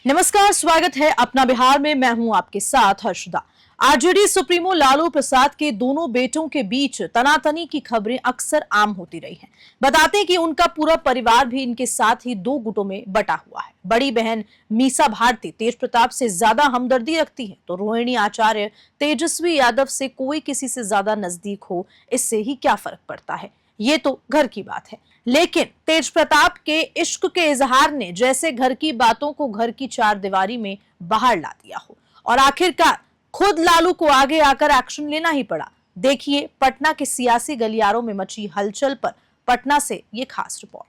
नमस्कार, स्वागत है अपना बिहार में। मैं हूं आपके साथ हर्षदा। आरजेडी सुप्रीमो लालू प्रसाद के दोनों बेटों के बीच तनातनी की खबरें अक्सर आम होती रही हैं। बताते हैं कि उनका पूरा परिवार भी इनके साथ ही दो गुटों में बटा हुआ है। बड़ी बहन मीसा भारती तेज प्रताप से ज्यादा हमदर्दी रखती है, तो रोहिणी आचार्य तेजस्वी यादव से कोई किसी से ज्यादा नजदीक हो, इससे ही क्या फर्क पड़ता है, ये तो घर की बात है। लेकिन तेज प्रताप के इश्क के इजहार ने जैसे घर की बातों को घर की चार दीवारी में बाहर ला दिया हो, और आखिरकार खुद लालू को आगे आकर एक्शन लेना ही पड़ा। देखिए पटना के सियासी गलियारों में मची हलचल पर पटना से ये खास रिपोर्ट।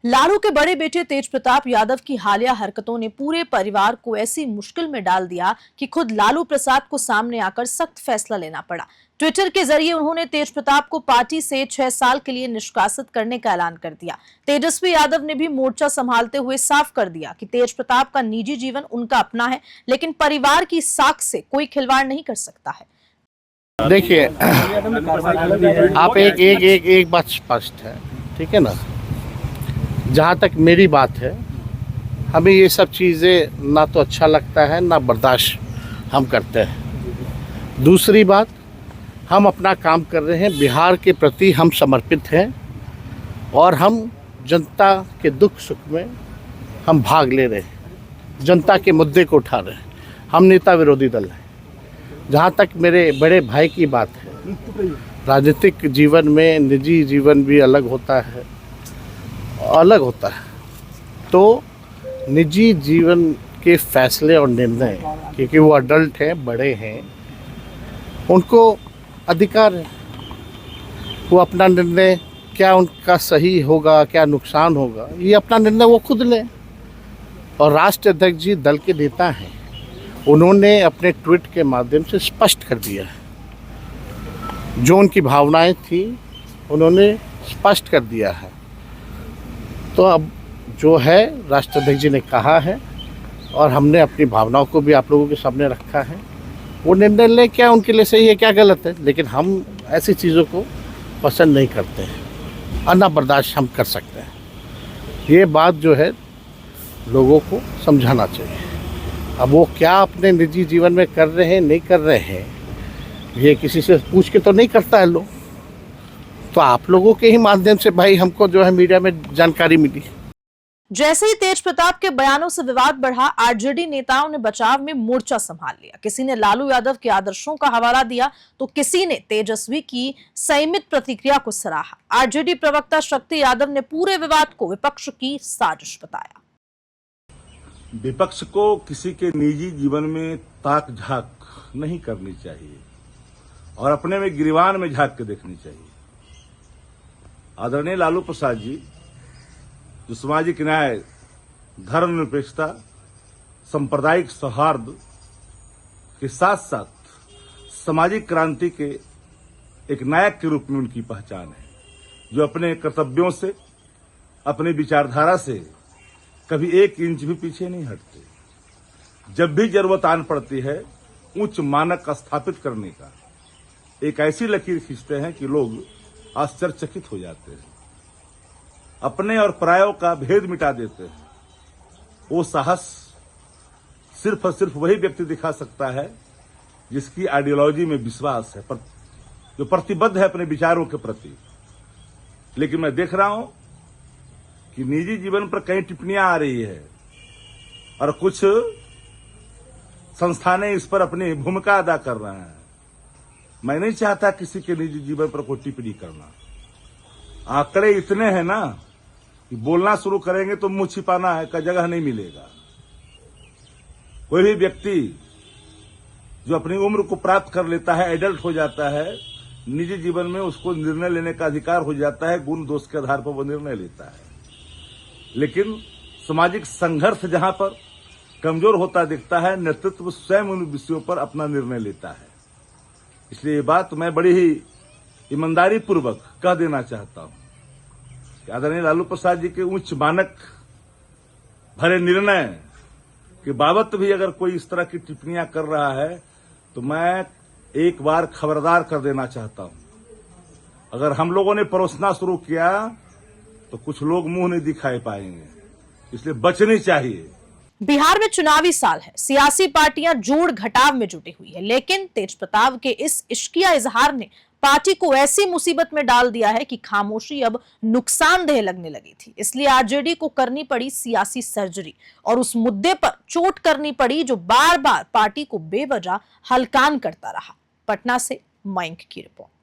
लालू के बड़े बेटे तेज प्रताप यादव की हालिया हरकतों ने पूरे परिवार को ऐसी मुश्किल में डाल दिया कि खुद लालू प्रसाद को सामने आकर सख्त फैसला लेना पड़ा। ट्विटर के जरिए उन्होंने तेज प्रताप को पार्टी से 6 साल के लिए निष्कासित करने का ऐलान कर दिया। तेजस्वी यादव ने भी मोर्चा संभालते हुए साफ कर दिया कि तेज प्रताप का निजी जीवन उनका अपना है, लेकिन परिवार की साख से कोई खिलवाड़ नहीं कर सकता है। देखिए, आप एक बात स्पष्ट है, ठीक है ना। जहाँ तक मेरी बात है, हमें ये सब चीज़ें ना तो अच्छा लगता है ना बर्दाश्त हम करते हैं। दूसरी बात, हम अपना काम कर रहे हैं, बिहार के प्रति हम समर्पित हैं और हम जनता के दुख सुख में हम भाग ले रहे हैं, जनता के मुद्दे को उठा रहे हैं। हम नेता विरोधी दल हैं। जहाँ तक मेरे बड़े भाई की बात है, राजनीतिक जीवन में निजी जीवन भी अलग होता है, तो निजी जीवन के फैसले और निर्णय, क्योंकि वो अडल्ट हैं, बड़े हैं, उनको अधिकार है। वो अपना निर्णय, क्या उनका सही होगा, क्या नुकसान होगा, ये अपना निर्णय वो खुद लें। और राष्ट्रीय अध्यक्ष जी दल के नेता हैं, उन्होंने अपने ट्वीट के माध्यम से स्पष्ट कर दिया है। जो उनकी भावनाएं थी उन्होंने स्पष्ट कर दिया है। तो अब जो है राष्ट्राध्यक्ष जी ने कहा है और हमने अपनी भावनाओं को भी आप लोगों के सामने रखा है। वो निर्णय ले, क्या उनके लिए सही है, क्या गलत है, लेकिन हम ऐसी चीज़ों को पसंद नहीं करते हैं और ना बर्दाश्त हम कर सकते हैं। ये बात जो है लोगों को समझाना चाहिए। अब वो क्या अपने निजी जीवन में कर रहे हैं, नहीं कर रहे हैं, ये किसी से पूछ के तो नहीं करता है लोग। तो आप लोगों के ही माध्यम से भाई हमको जो है मीडिया में जानकारी मिली। जैसे ही तेज प्रताप के बयानों से विवाद बढ़ा, आरजेडी नेताओं ने बचाव में मोर्चा संभाल लिया। किसी ने लालू यादव के आदर्शों का हवाला दिया, तो किसी ने तेजस्वी की संयमित प्रतिक्रिया को सराहा। आरजेडी प्रवक्ता शक्ति यादव ने पूरे विवाद को विपक्ष की साजिश बताया। विपक्ष को किसी के निजी जीवन में ताक झांक नहीं करनी चाहिए और अपने में गिरवान में झांक के देखनी चाहिए। आदरणीय लालू प्रसाद जी, जो सामाजिक न्याय, धर्मनिरपेक्षता, सांप्रदायिक सौहार्द के साथ साथ सामाजिक क्रांति के एक नायक के रूप में उनकी पहचान है, जो अपने कर्तव्यों से, अपनी विचारधारा से कभी 1 इंच भी पीछे नहीं हटते। जब भी जरूरत आन पड़ती है, उच्च मानक स्थापित करने का एक ऐसी लकीर खींचते हैं कि लोग आश्चर्यचकित हो जाते हैं। अपने और परायों का भेद मिटा देते हैं। वो साहस सिर्फ और सिर्फ वही व्यक्ति दिखा सकता है जिसकी आइडियोलॉजी में विश्वास है, जो प्रतिबद्ध है अपने विचारों के प्रति। लेकिन मैं देख रहा हूं कि निजी जीवन पर कई टिप्पणियां आ रही है और कुछ संस्थानें इस पर अपनी भूमिका अदा कर रहे हैं। मैं नहीं चाहता किसी के निजी जीवन पर कोई टिप्पणी करना। आंकड़े इतने हैं ना कि बोलना शुरू करेंगे तो मुंह छिपाना है का जगह नहीं मिलेगा। कोई भी व्यक्ति जो अपनी उम्र को प्राप्त कर लेता है, एडल्ट हो जाता है, निजी जीवन में उसको निर्णय लेने का अधिकार हो जाता है। गुण दोष के आधार पर वो निर्णय लेता है। लेकिन सामाजिक संघर्ष जहां पर कमजोर होता दिखता है, नेतृत्व स्वयं उन विषयों पर अपना निर्णय लेता है। इसलिए ये बात मैं बड़ी ही ईमानदारी पूर्वक कह देना चाहता हूं कि आदरणीय लालू प्रसाद जी के उच्च मानक भरे निर्णय के बाबत भी अगर कोई इस तरह की टिप्पणियां कर रहा है, तो मैं एक बार खबरदार कर देना चाहता हूं। अगर हम लोगों ने परोसना शुरू किया तो कुछ लोग मुंह नहीं दिखाई पाएंगे, इसलिए बचनी चाहिए। बिहार में चुनावी साल है, सियासी पार्टियां जोड़ घटाव में जुटी हुई है, लेकिन तेजप्रताप के इस इश्किया इजहार ने पार्टी को ऐसी मुसीबत में डाल दिया है कि खामोशी अब नुकसानदेह लगने लगी थी। इसलिए आरजेडी को करनी पड़ी सियासी सर्जरी और उस मुद्दे पर चोट करनी पड़ी जो बार बार पार्टी को बेवजह हलकान करता रहा। पटना से मयंक की रिपोर्ट।